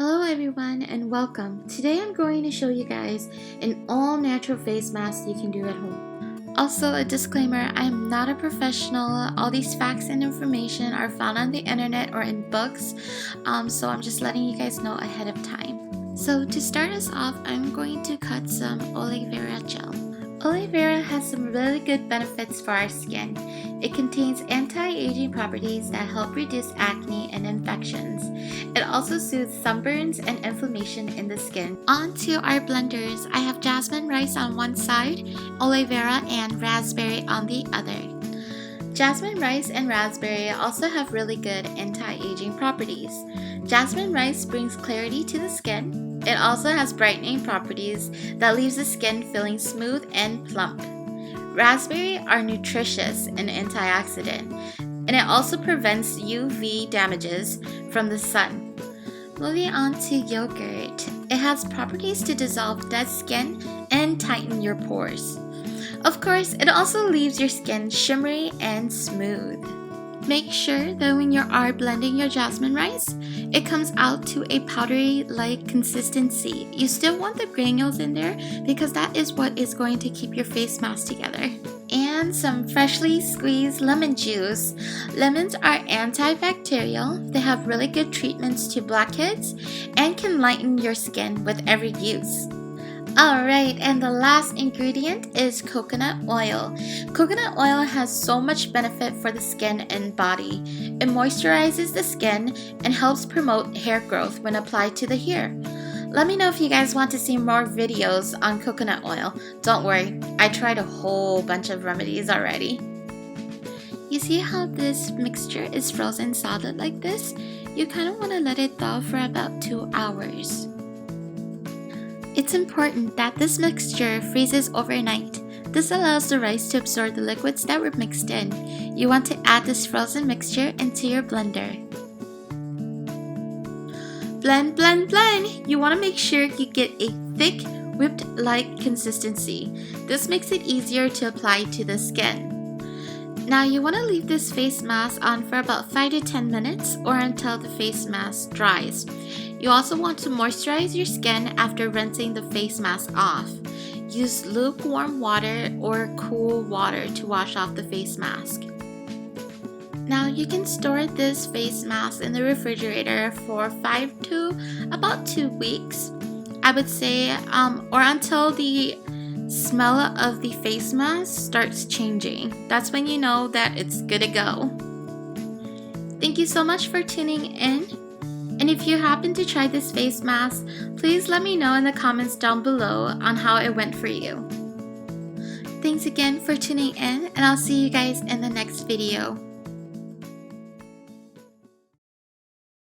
Hello everyone and welcome. Today I'm going to show you guys an all natural face mask you can do at home. Also a disclaimer, I am not a professional. All these facts and information are found on the internet or in books, so I'm just letting you guys know ahead of time. So to start us off, I'm going to cut some aloe vera gel. Aloe vera has some really good benefits for our skin. It contains anti-aging properties that help reduce acne and infections. It also soothes sunburns and inflammation in the skin. On to our blenders. I have jasmine rice on one side, aloe vera and raspberry on the other. Jasmine rice and raspberry also have really good anti-aging properties. Jasmine rice brings clarity to the skin. It also has brightening properties that leaves the skin feeling smooth and plump. Raspberry are nutritious and antioxidant, and it also prevents UV damages from the sun. Moving on to yogurt, it has properties to dissolve dead skin and tighten your pores. Of course, it also leaves your skin shimmery and smooth. Make sure that when you are blending your jasmine rice, it comes out to a powdery-like consistency. You still want the granules in there because that is what is going to keep your face mask together. And some freshly squeezed lemon juice. Lemons are antibacterial. They have really good treatments to blackheads and can lighten your skin with every use. Alright, and the last ingredient is coconut oil. Coconut oil has so much benefit for the skin and body. It moisturizes the skin and helps promote hair growth when applied to the hair. Let me know if you guys want to see more videos on coconut oil. Don't worry, I tried a whole bunch of remedies already. You see how this mixture is frozen solid like this? You kind of want to let it thaw for about 2 hours. It's important that this mixture freezes overnight. This allows the rice to absorb the liquids that were mixed in. You want to add this frozen mixture into your blender. Blend, blend, blend! You want to make sure you get a thick, whipped-like consistency. This makes it easier to apply to the skin. Now you want to leave this face mask on for about 5 to 10 minutes or until the face mask dries. You also want to moisturize your skin after rinsing the face mask off. Use lukewarm water or cool water to wash off the face mask. Now you can store this face mask in the refrigerator for 5 to about 2 weeks, I would say, or until the smell of the face mask starts changing. That's when you know that it's good to go. Thank you so much for tuning in. And if you happen to try this face mask, please let me know in the comments down below on how it went for you. Thanks again for tuning in, and I'll see you guys in the next video.